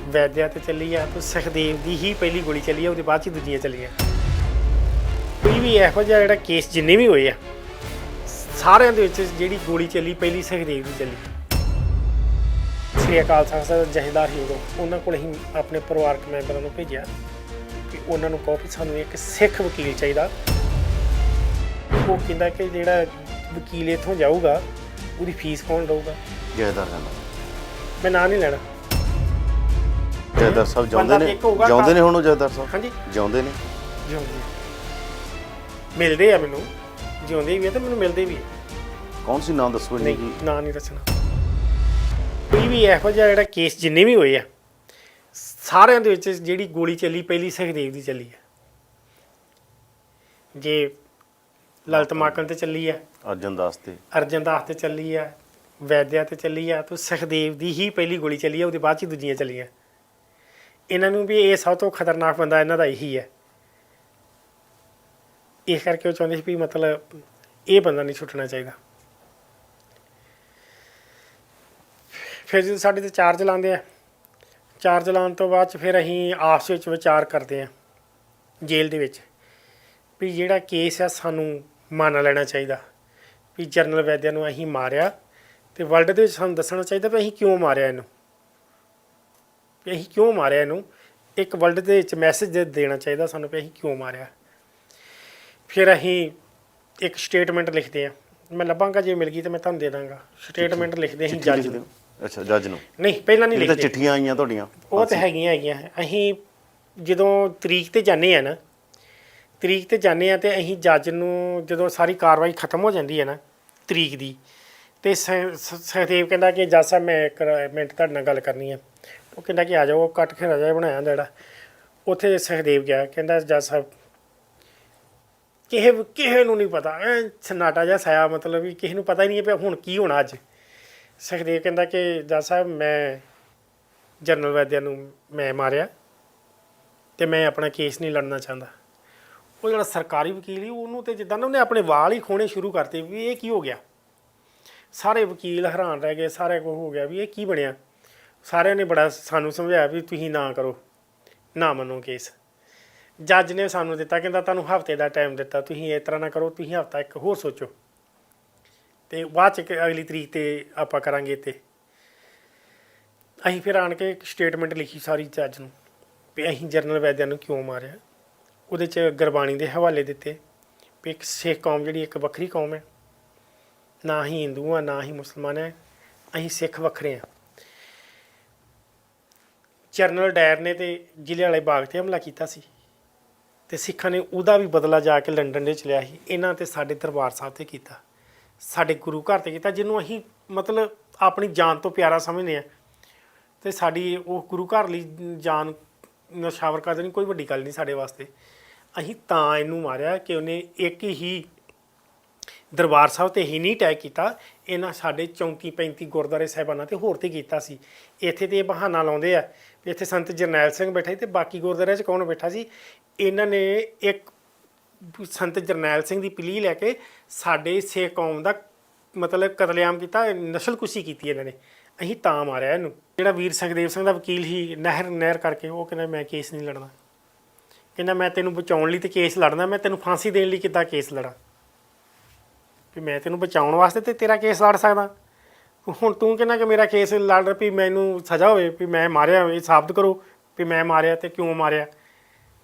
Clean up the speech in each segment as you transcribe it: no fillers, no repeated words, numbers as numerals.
ਵੈਦਿਆ ਤੇ ਚੱਲੀ ਆ ਤੇ ਸੁਖਦੇਵ ਦੀ ਹੀ ਪਹਿਲੀ ਗੋਲੀ ਚੱਲੀ ਆ, ਉਹਦੇ ਬਾਅਦ 'ਚ ਦੂਜੀਆਂ ਚੱਲੀਆਂ। ਕੋਈ ਵੀ ਇਹੋ ਜਿਹਾ ਜਿਹੜਾ ਕੇਸ ਜਿੰਨੇ ਵੀ ਹੋਏ ਆ ਸਾਰਿਆਂ ਦੇ ਵਿੱਚ ਜਿਹੜੀ ਗੋਲੀ ਚੱਲੀ ਪਹਿਲੀ ਸੁਖਦੇਵ ਦੀ ਚੱਲੀ। ਸ੍ਰੀ ਅਕਾਲ ਤਖ਼ਤ ਸਾਹਿਬ ਜਥੇਦਾਰ ਹੀ ਉਦੋਂ ਉਹਨਾਂ ਕੋਲ ਅਸੀਂ ਆਪਣੇ ਪਰਿਵਾਰਕ ਮੈਂਬਰਾਂ ਨੂੰ ਭੇਜਿਆ ਕਿ ਉਹਨਾਂ ਨੂੰ ਕਹੋ ਕਿ ਸਾਨੂੰ ਇੱਕ ਸਿੱਖ ਵਕੀਲ ਚਾਹੀਦਾ। ਉਹ ਕਹਿੰਦਾ ਕਿ ਜਿਹੜਾ ਵਕੀਲ ਇੱਥੋਂ ਜਾਊਗਾ ਉਹਦੀ ਫੀਸ ਕੌਣ ਦਊਗਾ? ਜਥੇਦਾਰ ਕਹਿੰਦਾ ਮੈਂ ਨਾਂ ਨਹੀਂ ਲੈਣਾ। ਜਥੇਦਾਰ ਸਾਹਿਬ ਜਾਉਂਦੇ ਨੇ ਹੁਣ ਉਹ ਜਥੇਦਾਰ ਸਾਹਿਬ? ਹਾਂਜੀ ਜਾਉਂਦੇ ਨੇ। ਜਿਉਂਦੇ ਮਿਲਦੇ ਆ ਮੈਨੂੰ, ਜਿਉਂਦੇ ਵੀ ਆ ਤੇ ਮੈਨੂੰ ਮਿਲਦੇ ਵੀ ਆ। ਕੌਣ ਸੀ ਨਾਮ ਦੱਸੋ? ਨਹੀਂ ਨਾਂ ਨਹੀਂ ਦੱਸਣਾ। ਕੋਈ ਵੀ ਇਹੋ ਜਿਹਾ ਜਿਹੜਾ ਕੇਸ ਜਿੰਨੇ ਵੀ ਹੋਏ ਆ ਸਾਰਿਆਂ ਦੇ ਵਿੱਚ ਜਿਹੜੀ ਗੋਲੀ ਚੱਲੀ ਪਹਿਲੀ ਸੁਖਦੇਵ ਦੀ ਚੱਲੀ ਆ। ਜੇ ਲਲਿਤ ਮਾਕਨ ਤੇ ਚੱਲੀ ਆ, ਅਰਜਨ ਦਾਸ ਤੇ ਚੱਲੀ ਆ, ਵੈਦਿਆ ਤੇ ਚੱਲੀ ਆ, ਤੇ ਸੁਖਦੇਵ ਦੀ ਹੀ ਪਹਿਲੀ ਗੋਲੀ ਚੱਲੀ ਆ, ਉਹਦੇ ਬਾਅਦ 'ਚ ਦੂਜੀਆਂ ਚੱਲੀਆਂ। ਇਹਨਾਂ ਨੂੰ ਵੀ ਇਹ ਸਭ ਤੋਂ ਖਤਰਨਾਕ ਬੰਦਾ ਇਹਨਾਂ ਦਾ ਇਹੀ ਹੈ। ਇਸ ਕਰਕੇ ਉਹ ਚਾਹੁੰਦੇ ਸੀ ਵੀ ਮਤਲਬ ਇਹ ਬੰਦਾ ਨਹੀਂ ਛੁੱਟਣਾ ਚਾਹੀਦਾ। ਫਿਰ ਜਦੋਂ ਸਾਡੇ 'ਤੇ ਚਾਰਜ ਲਾਉਂਦੇ ਆ, ਚਾਰਜ ਲਾਉਣ ਤੋਂ ਬਾਅਦ 'ਚ ਫਿਰ ਅਸੀਂ ਆਪਸ ਵਿੱਚ ਵਿਚਾਰ ਕਰਦੇ ਹਾਂ ਜੇਲ੍ਹ ਦੇ ਵਿੱਚ ਵੀ ਜਿਹੜਾ ਕੇਸ ਆ ਸਾਨੂੰ ਮੰਨ ਲੈਣਾ ਚਾਹੀਦਾ ਵੀ ਜਨਰਲ ਵੈਦਿਆ ਨੂੰ ਅਸੀਂ ਮਾਰਿਆ, ਅਤੇ ਵਰਲਡ ਦੇ ਵਿੱਚ ਸਾਨੂੰ ਦੱਸਣਾ ਚਾਹੀਦਾ ਵੀ ਅਸੀਂ ਕਿਉਂ ਮਾਰਿਆ ਇਹਨੂੰ, ਵੀ ਅਸੀਂ ਕਿਉਂ ਮਾਰਿਆ ਇਹਨੂੰ। ਇੱਕ ਵਰਲਡ ਦੇ ਵਿੱਚ ਮੈਸੇਜ ਦੇਣਾ ਚਾਹੀਦਾ ਸਾਨੂੰ ਵੀ ਅਸੀਂ ਕਿਉਂ ਮਾਰਿਆ। ਫਿਰ ਅਸੀਂ ਇੱਕ ਸਟੇਟਮੈਂਟ ਲਿਖਦੇ ਹਾਂ। ਮੈਂ ਲੱਭਾਂਗਾ, ਜੇ ਮਿਲ ਗਈ ਤਾਂ ਮੈਂ ਤੁਹਾਨੂੰ ਦੇ ਦਾਂਗਾ। ਸਟੇਟਮੈਂਟ ਲਿਖਦੇ ਅਸੀਂ ਜੱਜ ਨੂੰ। ਅੱਛਾ, ਜੱਜ ਨੂੰ? ਨਹੀਂ, ਪਹਿਲਾਂ ਨਹੀਂ ਲਿਖਦੇ। ਚਿੱਠੀਆਂ ਆਈਆਂ ਤੁਹਾਡੀਆਂ? ਉਹ ਤਾਂ ਹੈਗੀਆਂ। ਅਸੀਂ ਜਦੋਂ ਤਰੀਕ 'ਤੇ ਜਾਂਦੇ ਹਾਂ ਨਾ, ਤਰੀਕ 'ਤੇ ਜਾਂਦੇ ਹਾਂ ਅਤੇ ਅਸੀਂ ਜੱਜ ਨੂੰ ਜਦੋਂ ਸਾਰੀ ਕਾਰਵਾਈ ਖਤਮ ਹੋ ਜਾਂਦੀ ਹੈ ਨਾ ਤਰੀਕ ਦੀ, ਅਤੇ ਸੁਖਦੇਵ ਕਹਿੰਦਾ ਕਿ ਜੱਜ ਸਾਹਿਬ ਮੈਂ ਇੱਕ ਮਿੰਟ ਤੁਹਾਡੇ ਨਾਲ ਗੱਲ ਕਰਨੀ ਹੈ। ਉਹ ਕਹਿੰਦਾ ਕਿ ਆ ਜਾਓ। ਉਹ ਕੱਟ ਕੇ ਰਾਜਾ ਬਣਾਇਆ ਹੁੰਦਾ ਜਿਹੜਾ, ਉੱਥੇ ਸੁਖਦੇਵ ਗਿਆ। ਕਹਿੰਦਾ ਜੱਜ ਸਾਹਿਬ ਕਿਸੇ ਨੂੰ ਨਹੀਂ ਪਤਾ, ਸਨਾਟਾ ਜਿਹਾ ਸਾਇਆ, ਮਤਲਬ ਵੀ ਕਿਸੇ ਨੂੰ ਪਤਾ ਹੀ ਨਹੀਂ ਪਿਆ ਹੁਣ ਕੀ ਹੋਣਾ ਅੱਜ। ਸੁਖਦੇਵ ਕਹਿੰਦਾ ਕਿ ਜੱਜ ਸਾਹਿਬ ਮੈਂ ਜਨਰਲ ਵੈਦਿਆ ਨੂੰ ਮੈਂ ਮਾਰਿਆ ਅਤੇ ਮੈਂ ਆਪਣਾ ਕੇਸ ਨਹੀਂ ਲੜਨਾ ਚਾਹੁੰਦਾ। ਉਹ ਜਿਹੜਾ ਸਰਕਾਰੀ ਵਕੀਲ ਸੀ ਉਹਨੂੰ ਤਾਂ ਜਿੱਦਾਂ ਨਾ ਉਹਨੇ ਆਪਣੇ ਵਾਲ ਹੀ ਖੋਣੇ ਸ਼ੁਰੂ ਕਰਤੇ ਵੀ ਇਹ ਕੀ ਹੋ ਗਿਆ। ਸਾਰੇ ਵਕੀਲ ਹੈਰਾਨ ਰਹਿ ਗਏ, ਸਾਰੇ ਕੁਝ ਹੋ ਗਿਆ ਵੀ ਇਹ ਕੀ ਬਣਿਆ। ਸਾਰਿਆਂ ਨੇ ਬੜਾ ਸਾਨੂੰ ਸਮਝਾਇਆ ਵੀ ਤੁਸੀਂ ਨਾ ਕਰੋ, ਨਾ ਮੰਨੋ ਕੇਸ। ਜੱਜ ਨੇ ਸਾਨੂੰ ਦਿੱਤਾ, ਕਹਿੰਦਾ ਤੁਹਾਨੂੰ ਹਫ਼ਤੇ ਦਾ ਟਾਈਮ ਦਿੱਤਾ, ਤੁਸੀਂ ਇਸ ਤਰ੍ਹਾਂ ਨਾ ਕਰੋ, ਤੁਸੀਂ ਹਫ਼ਤਾ ਇੱਕ ਹੋਰ ਸੋਚੋ ਅਤੇ ਬਾਅਦ 'ਚ ਅਗਲੀ ਤਰੀਕ 'ਤੇ ਆਪਾਂ ਕਰਾਂਗੇ। ਅਤੇ ਅਸੀਂ ਫਿਰ ਆਣ ਕੇ ਇੱਕ ਸਟੇਟਮੈਂਟ ਲਿਖੀ ਸਾਰੀ ਜੱਜ ਨੂੰ ਵੀ ਅਸੀਂ ਜਨਰਲ ਵੈਦਿਆ ਨੂੰ ਕਿਉਂ ਮਾਰਿਆ। ਉਹਦੇ 'ਚ ਗੁਰਬਾਣੀ ਦੇ ਹਵਾਲੇ ਦਿੱਤੇ ਵੀ ਇੱਕ ਸਿੱਖ ਕੌਮ ਜਿਹੜੀ ਇੱਕ ਵੱਖਰੀ ਕੌਮ ਹੈ, ਨਾ ਹੀ ਹਿੰਦੂ ਆ ਨਾ ਹੀ ਮੁਸਲਮਾਨ ਹੈ, ਅਸੀਂ ਸਿੱਖ ਵੱਖਰੇ ਹਾਂ। ਜਨਰਲ ਡਾਇਰ ਨੇ ਤੇ ਜ਼ਿਲ੍ਹਿਆਂਵਾਲੇ ਬਾਗ 'ਤੇ ਹਮਲਾ ਕੀਤਾ ਸੀ ਅਤੇ ਸਿੱਖਾਂ ਨੇ ਉਹਦਾ ਵੀ ਬਦਲਾ ਜਾ ਕੇ ਲੰਡਨ ਦੇ ਵਿੱਚ ਲਿਆ ਸੀ। ਇਹਨਾਂ 'ਤੇ ਸਾਡੇ ਦਰਬਾਰ ਸਾਹਿਬ 'ਤੇ ਕੀਤਾ, ਸਾਡੇ ਗੁਰੂ ਘਰ 'ਤੇ ਕੀਤਾ, ਜਿਹਨੂੰ ਅਸੀਂ ਮਤਲਬ ਆਪਣੀ ਜਾਨ ਤੋਂ ਪਿਆਰਾ ਸਮਝਦੇ ਹਾਂ। ਅਤੇ ਸਾਡੀ ਉਹ ਗੁਰੂ ਘਰ ਲਈ ਜਾਨ ਨਸ਼ਾਵਰ ਕਰ ਦੇਣੀ ਕੋਈ ਵੱਡੀ ਗੱਲ ਨਹੀਂ ਸਾਡੇ ਵਾਸਤੇ। ਅਸੀਂ ਤਾਂ ਇਹਨੂੰ ਮਾਰਿਆ ਕਿ ਉਹਨੇ ਇੱਕ ਹੀ ਦਰਬਾਰ ਸਾਹਿਬ 'ਤੇ ਹੀ ਨਹੀਂ ਅਟੈਕ ਕੀਤਾ, ਇਹਨਾਂ ਸਾਡੇ 34-35 ਗੁਰਦੁਆਰੇ ਸਾਹਿਬਾਨਾਂ 'ਤੇ ਹੋਰ 'ਤੇ ਕੀਤਾ ਸੀ। ਇੱਥੇ ਤਾਂ ਇਹ ਬਹਾਨਾ ਲਾਉਂਦੇ ਆ ਵੀ ਇੱਥੇ ਸੰਤ ਜਰਨੈਲ ਸਿੰਘ ਬੈਠਾ ਸੀ ਅਤੇ ਬਾਕੀ ਗੁਰਦੁਆਰਿਆਂ 'ਚ ਕੌਣ ਬੈਠਾ ਸੀ। ਇਹਨਾਂ ਨੇ ਇੱਕ ਸੰਤ ਜਰਨੈਲ ਸਿੰਘ ਦੀ ਪਲੀ ਲੈ ਕੇ ਸਾਡੇ ਸਿੱਖ ਕੌਮ ਦਾ ਮਤਲਬ ਕਤਲੇਆਮ ਕੀਤਾ, ਨਸਲਕੁਸ਼ੀ ਕੀਤੀ ਇਹਨਾਂ ਨੇ। ਅਸੀਂ ਤਾਂ ਮਾਰਿਆ ਇਹਨੂੰ। ਜਿਹੜਾ ਵੀਰ ਸੁਖਦੇਵ ਸਿੰਘ ਦਾ ਵਕੀਲ ਸੀ ਨਹਿਰ ਕਰਕੇ, ਉਹ ਕਹਿੰਦਾ ਮੈਂ ਕੇਸ ਨਹੀਂ ਲੜਨਾ। ਕਹਿੰਦਾ ਮੈਂ ਤੈਨੂੰ ਬਚਾਉਣ ਲਈ ਤਾਂ ਕੇਸ ਲੜਨਾ, ਮੈਂ ਤੈਨੂੰ ਫਾਂਸੀ ਦੇਣ ਲਈ ਕਿੱਦਾਂ ਕੇਸ ਲੜਾਂ। ਵੀ ਮੈਂ ਤੈਨੂੰ ਬਚਾਉਣ ਵਾਸਤੇ ਤਾਂ ਤੇਰਾ ਕੇਸ ਲੜ ਸਕਦਾ, ਹੁਣ ਤੂੰ ਕਹਿੰਦਾ ਕਿ ਮੇਰਾ ਕੇਸ ਲੜ ਵੀ ਮੈਨੂੰ ਸਜ਼ਾ ਹੋਵੇ ਵੀ ਮੈਂ ਮਾਰਿਆ, ਇਹ ਸਾਬਤ ਕਰੋ ਵੀ ਮੈਂ ਮਾਰਿਆ ਅਤੇ ਕਿਉਂ ਮਾਰਿਆ।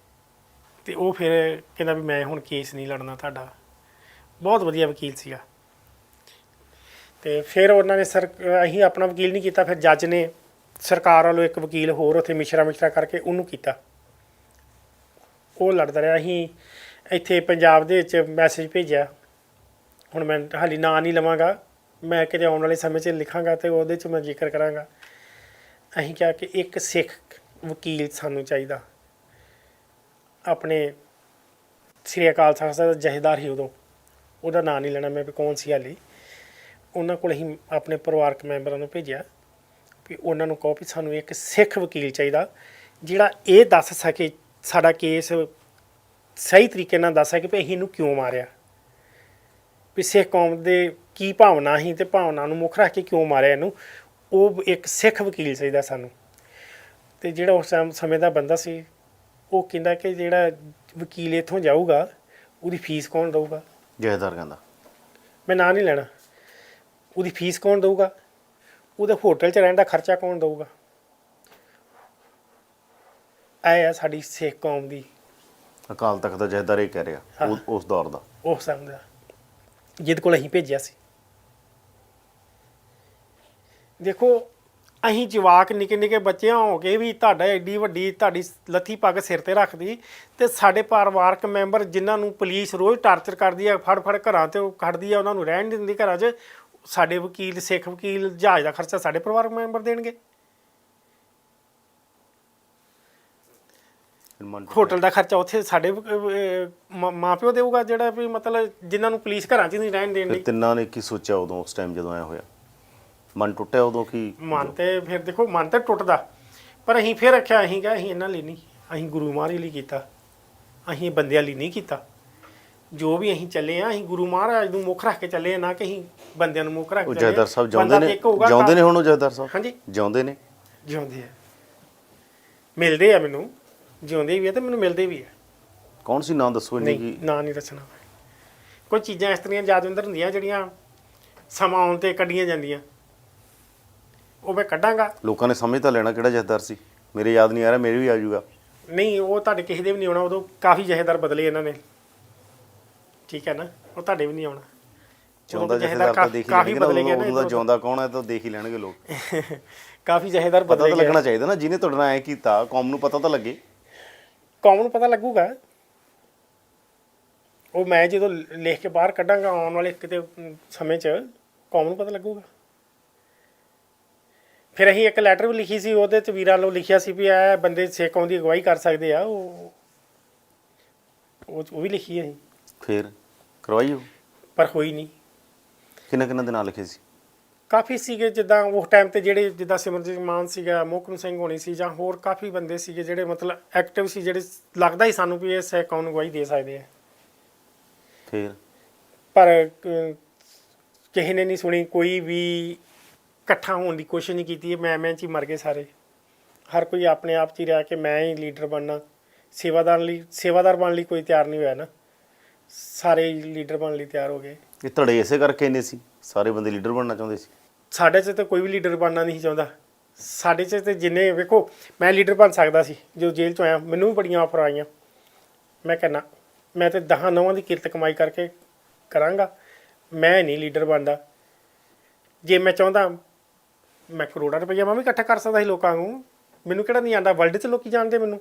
ਅਤੇ ਉਹ ਫਿਰ ਕਹਿੰਦਾ ਵੀ ਮੈਂ ਹੁਣ ਕੇਸ ਨਹੀਂ ਲੜਨਾ ਤੁਹਾਡਾ। ਬਹੁਤ ਵਧੀਆ ਵਕੀਲ ਸੀਗਾ। ਅਤੇ ਫਿਰ ਉਹਨਾਂ ਨੇ ਅਸੀਂ ਆਪਣਾ ਵਕੀਲ ਨਹੀਂ ਕੀਤਾ, ਫਿਰ ਜੱਜ ਨੇ ਸਰਕਾਰ ਵੱਲੋਂ ਇੱਕ ਵਕੀਲ ਹੋਰ ਉੱਥੇ ਮਿਸ਼ਰਾ ਕਰਕੇ ਉਹਨੂੰ ਕੀਤਾ। ਉਹ ਲੜਦਾ ਰਿਹਾ। ਅਸੀਂ ਇੱਥੇ ਪੰਜਾਬ ਦੇ ਵਿੱਚ ਮੈਸੇਜ ਭੇਜਿਆ, ਹੁਣ ਮੈਂ ਹਾਲੇ ਨਾਂ ਨਹੀਂ ਲਵਾਂਗਾ, ਮੈਂ ਕਿਤੇ ਆਉਣ ਵਾਲੇ ਸਮੇਂ 'ਚ ਲਿਖਾਂਗਾ ਅਤੇ ਉਹਦੇ 'ਚ ਮੈਂ ਜ਼ਿਕਰ ਕਰਾਂਗਾ। ਅਸੀਂ ਕਿਹਾ ਕਿ ਇੱਕ ਸਿੱਖ ਵਕੀਲ ਸਾਨੂੰ ਚਾਹੀਦਾ। ਆਪਣੇ ਸ੍ਰੀ ਅਕਾਲ ਤਖ਼ਤ ਸਾਹਿਬ ਜਥੇਦਾਰ ਹੀ ਉਦੋਂ, ਉਹਦਾ ਨਾਂ ਨਹੀਂ ਲੈਣਾ ਮੈਂ ਵੀ ਕੌਣ ਸੀ ਹਾਲੇ। ਉਹਨਾਂ ਕੋਲ ਅਸੀਂ ਆਪਣੇ ਪਰਿਵਾਰਕ ਮੈਂਬਰਾਂ ਨੂੰ ਭੇਜਿਆ ਵੀ ਉਹਨਾਂ ਨੂੰ ਕਹੋ ਵੀ ਸਾਨੂੰ ਇੱਕ ਸਿੱਖ ਵਕੀਲ ਚਾਹੀਦਾ ਜਿਹੜਾ ਇਹ ਦੱਸ ਸਕੇ, ਸਾਡਾ ਕੇਸ ਸਹੀ ਤਰੀਕੇ ਨਾਲ ਦੱਸ ਸਕੇ ਵੀ ਅਸੀਂ ਇਹਨੂੰ ਕਿਉਂ ਮਾਰਿਆ, ਵੀ ਸਿੱਖ ਕੌਮ ਦੇ ਕੀ ਭਾਵਨਾ ਸੀ ਅਤੇ ਭਾਵਨਾ ਨੂੰ ਮੁੱਖ ਰੱਖ ਕੇ ਕਿਉਂ ਮਾਰਿਆ ਇਹਨੂੰ। ਉਹ ਇੱਕ ਸਿੱਖ ਵਕੀਲ ਚਾਹੀਦਾ ਸਾਨੂੰ। ਤੇ ਜਿਹੜਾ ਉਸ ਸਮੇਂ ਦਾ ਬੰਦਾ ਸੀ ਉਹ ਕਹਿੰਦਾ ਕਿ ਜਿਹੜਾ ਵਕੀਲ ਇੱਥੋਂ ਜਾਊਗਾ ਉਹਦੀ ਫੀਸ ਕੌਣ ਦਊਗਾ। ਜਥੇਦਾਰ ਕਹਿੰਦਾ ਮੈਂ ਨਾਂ ਨਹੀਂ ਲੈਣਾ। ਉਹਦੀ ਫੀਸ ਕੌਣ ਦਊਗਾ, ਉਹਦੇ ਹੋਟਲ 'ਚ ਰਹਿਣ ਦਾ ਖਰਚਾ ਕੌਣ ਦਊਗਾ। ਇਹ ਆ ਸਾਡੀ ਸਿੱਖ ਕੌਮ ਦੀ ਅਕਾਲ ਤਖਤ ਦਾ ਜਥੇਦਾਰ ਇਹ ਕਹਿ ਰਿਹਾ ਉਸ ਦੌਰ ਦਾ, ਉਸ ਸਮੇਂ ਦਾ ਜਿਹਦੇ ਕੋਲ ਅਸੀਂ ਭੇਜਿਆ ਸੀ। ਦੇਖੋ ਅਸੀਂ ਜਵਾਕ ਨਿੱਕੇ ਨਿੱਕੇ ਬੱਚਿਆਂ ਹੋ ਕੇ ਵੀ ਤੁਹਾਡਾ ਐਡੀ ਵੱਡੀ ਤੁਹਾਡੀ ਲੱਥੀ ਪੱਗ ਸਿਰ ਤੇ ਰੱਖਦੀ ਤੇ ਸਾਡੇ ਪਰਿਵਾਰਕ ਮੈਂਬਰ ਜਿਨ੍ਹਾਂ ਨੂੰ ਪੁਲਿਸ ਰੋਜ਼ ਟਾਰਚਰ ਕਰਦੀ ਆ, ਫੜ ਫੜ ਘਰਾਂ ਤੇ ਕੱਢਦੀ ਆ, ਉਹਨਾਂ ਨੂੰ ਰਹਿਣ ਨਹੀਂ ਦਿੰਦੀ ਘਰਾਂ 'ਚ, ਸਾਡੇ ਵਕੀਲ ਸਿੱਖ ਵਕੀਲ ਜਹਾਜ਼ ਦਾ ਖਰਚਾ ਸਾਡੇ ਪਰਿਵਾਰਕ ਮੈਂਬਰ ਦੇਣਗੇ। ਹੋਟਲ ਦਾ ਖਰਚਾ ਉੱਥੇ ਸਾਡੇ ਮਾਂ ਪਿਓ ਦੇਊਗਾ, ਜਿਹੜਾ ਵੀ ਮਤਲਬ ਜਿਨ੍ਹਾਂ ਨੂੰ ਪੁਲਿਸ ਘਰਾਂ 'ਚ ਨਹੀਂ ਰਹਿਣ ਦੇਣ ਫਿਰ ਦੀ। ਤਿੰਨਾਂ ਨੇ ਕੀ ਸੋਚਿਆ ਉਦੋਂ, ਉਸ ਟਾਈਮ ਜਦੋਂ ਐ ਹੋਇਆ? ਮਨ ਟੁੱਟਿਆ ਉਦੋਂ? ਕੀ ਮਨ ਤੇ ਫਿਰ ਦੇਖੋ ਮਨ ਤੇ ਟੁੱਟਦਾ, ਪਰ ਅਸੀਂ ਫਿਰ ਆਖਿਆ ਅਸੀਂ ਕਿਹਾ ਅਸੀਂ ਇਹਨਾਂ ਲਈ ਨਹੀਂ, ਅਸੀਂ ਗੁਰੂ ਮਹਾਰਾਜ ਲਈ ਕੀਤਾ, ਅਸੀਂ ਬੰਦਿਆਂ ਲਈ ਨਹੀਂ ਕੀਤਾ। ਜੋ ਵੀ ਅਸੀਂ ਚੱਲੇ ਆ ਅਸੀਂ ਗੁਰੂ ਮਹਾਰਾਜ ਨੂੰ ਮੁੱਖ ਰੱਖ ਕੇ ਚੱਲੇ ਆ, ਨਾ ਕਿ ਅਸੀਂ ਬੰਦਿਆਂ ਨੂੰ ਮੁੱਖ ਰੱਖ ਉਹ ਕੇ ਜਥੇਦਾਰ ਸਾਹਿਬ ਜਿਉਂਦੇ ਨੇ ਹੁਣ? ਉਹ ਜਥੇਦਾਰ ਸਾਹਿਬ ਹਾਂਜੀ ਜਿਉਂਦੇ ਨੇ? ਜਿਉਂਦੇ ਆ, ਮਿਲਦੇ ਆ ਮੈਨੂੰ, ਜਿਉਂਦੇ ਵੀ ਆ ਤੇ ਮੈਨੂੰ ਮਿਲਦੇ ਵੀ ਆ। ਕੌਣ ਸੀ, ਨਾਂ ਦੱਸੋ। ਇੰਨੀ ਨਹੀਂ ਨਾਂ ਨਹੀਂ ਦੱਸਣਾ। ਕੋਈ ਚੀਜ਼ਾਂ ਇਸ ਤਰ੍ਹਾਂ ਯਾਦਵਿੰਦਰ ਹੁੰਦੀਆਂ ਜਿਹੜੀਆਂ ਸਮਾਂ ਆਉਣ ਤੇ ਕੱਢੀਆਂ ਜਾਂਦੀਆਂ, ਉਹ ਮੈਂ ਕੱਢਾਂਗਾ। ਲੋਕਾਂ ਨੇ ਸਮਝ ਤਾਂ ਲੈਣਾ ਕਿਹੜਾ ਜਥੇਦਾਰ ਸੀ। ਮੇਰੇ ਯਾਦ ਨਹੀਂ ਆ ਰਿਹਾ, ਮੇਰੇ ਵੀ ਆ ਜਾਊਗਾ। ਨਹੀਂ ਉਹ ਤੁਹਾਡੇ ਕਿਸੇ ਦੇ ਵੀ ਨਹੀਂ ਆਉਣਾ, ਉਦੋਂ ਕਾਫੀ ਜਥੇਦਾਰ ਬਦਲੇ ਇਹਨਾਂ ਨੇ, ਠੀਕ ਹੈ ਨਾ, ਉਹ ਤੁਹਾਡੇ ਵੀ ਨਹੀਂ ਆਉਣਾ। ਜਿਉਂਦਾ ਜਥੇਦਾਰ ਤਾਂ ਦੇਖ ਹੀ ਲੈਣਗੇ ਨਾ, ਉਹਦਾ ਜਿਉਂਦਾ ਕੌਣ ਹੈ ਤਾਂ ਦੇਖ ਹੀ ਲੈਣਗੇ ਲੋਕ। ਕਾਫੀ ਜਥੇਦਾਰ ਪਤਾ ਬਦਲੇ ਤਾਂ ਲੱਗਣਾ ਚਾਹੀਦਾ ਨਾ, ਜਿਹਨੇ ਤੁਹਾਡੇ ਨਾਲ ਐ ਕੀਤਾ, ਕੌਮ ਨੂੰ ਪਤਾ ਤਾਂ ਲੱਗੇ। ਕੌਮ ਨੂੰ ਪਤਾ ਲੱਗੂਗਾ। ਉਹ ਮੈਂ ਜਦੋਂ ਲਿਖ ਕੇ ਬਾਹਰ ਕੱਢਾਂਗਾ ਆਉਣ ਵਾਲੇ ਕਿਤੇ ਸਮੇਂ 'ਚ ਕੌਮ ਨੂੰ ਪਤਾ ਲੱਗੂਗਾ। ਫਿਰ ਅਸੀਂ ਇੱਕ ਲੈਟਰ ਵੀ ਲਿਖੀ ਸੀ, ਉਹਦੇ 'ਚ ਵੀਰਾਂ ਵੱਲੋਂ ਲਿਖਿਆ ਸੀ ਵੀ ਇਹ ਬੰਦੇ ਸਿੱਖ ਕੌਮ ਦੀ ਅਗਵਾਈ ਕਰ ਸਕਦੇ ਆ, ਉਹ ਵੀ ਲਿਖੀ ਅਸੀਂ। ਫਿਰ ਕਰਵਾਈ ਉਹ, ਪਰ ਹੋਈ ਨਹੀਂ। ਕਿੰਨਾ ਦੇ ਨਾਂ ਲਿਖੇ ਸੀ? ਕਾਫੀ ਸੀਗੇ, ਜਿੱਦਾਂ ਉਸ ਟਾਈਮ ਤੇ ਜਿਹੜੇ ਜਿੱਦਾਂ ਸਿਮਰਜੀਤ ਮਾਨ ਸੀਗਾ, ਮੋਹਕਮ ਸਿੰਘ ਹੋਣੀ ਸੀ, ਜਾਂ ਹੋਰ ਕਾਫੀ ਬੰਦੇ ਸੀਗੇ ਜਿਹੜੇ ਮਤਲਬ ਐਕਟਿਵ ਸੀ, ਜਿਹੜੇ ਲੱਗਦਾ ਹੀ ਸਾਨੂੰ ਵੀ ਇਹ ਸਿੱਖ ਕੌਮ ਨੂੰ ਅਗਵਾਈ ਦੇ ਸਕਦੇ ਆ। ਫਿਰ ਪਰ ਕਿਸੇ ਨੇ ਨਹੀਂ ਸੁਣੀ, ਕੋਈ ਵੀ ਇਕੱਠਾ ਹੋਣ ਦੀ ਕੋਸ਼ਿਸ਼ ਨਹੀਂ ਕੀਤੀ। ਮੈਂ 'ਚ ਹੀ ਮਰ ਗਏ ਸਾਰੇ। ਹਰ ਕੋਈ ਆਪਣੇ ਆਪ 'ਚ ਹੀ ਰਿਹਾ ਕਿ ਮੈਂ ਹੀ ਲੀਡਰ ਬਣਨਾ। ਸੇਵਾਦਾਰ ਬਣਨ ਲਈ ਕੋਈ ਤਿਆਰ ਨਹੀਂ ਹੋਇਆ ਨਾ, ਸਾਰੇ ਹੀ ਲੀਡਰ ਬਣਨ ਲਈ ਤਿਆਰ ਹੋ ਗਏ। ਇਹ ਧੜੇ ਇਸੇ ਕਰਕੇ ਇੰਨੇ ਸੀ, ਸਾਰੇ ਬੰਦੇ ਲੀਡਰ ਬਣਨਾ ਚਾਹੁੰਦੇ ਸੀ। ਸਾਡੇ 'ਚ ਤਾਂ ਕੋਈ ਵੀ ਲੀਡਰ ਬਣਨਾ ਨਹੀਂ ਚਾਹੁੰਦਾ। ਸਾਡੇ 'ਚ ਤੇ ਜਿੰਨੇ ਵੇਖੋ, ਮੈਂ ਲੀਡਰ ਬਣ ਸਕਦਾ ਸੀ ਜੋ ਜੇਲ੍ਹ 'ਚੋਂ ਆਇਆ, ਮੈਨੂੰ ਵੀ ਬੜੀਆਂ ਆਫਰ ਆਈਆਂ। ਮੈਂ ਕਹਿੰਦਾ ਮੈਂ ਤਾਂ 10 ਦੀ ਕਿਰਤ ਕਮਾਈ ਕਰਕੇ ਕਰਾਂਗਾ, ਮੈਂ ਨਹੀਂ ਲੀਡਰ ਬਣਦਾ। ਜੇ ਮੈਂ ਚਾਹੁੰਦਾ ਮੈਂ ਕਰੋੜਾਂ ਰੁਪਈਆ ਮੈਂ ਵੀ ਇਕੱਠਾ ਕਰ ਸਕਦਾ ਸੀ ਲੋਕਾਂ ਨੂੰ। ਮੈਨੂੰ ਕਿਹੜਾ ਨਹੀਂ ਆਉਂਦਾ, ਵਰਲਡ 'ਚ ਲੋਕੀ ਜਾਣਦੇ ਮੈਨੂੰ।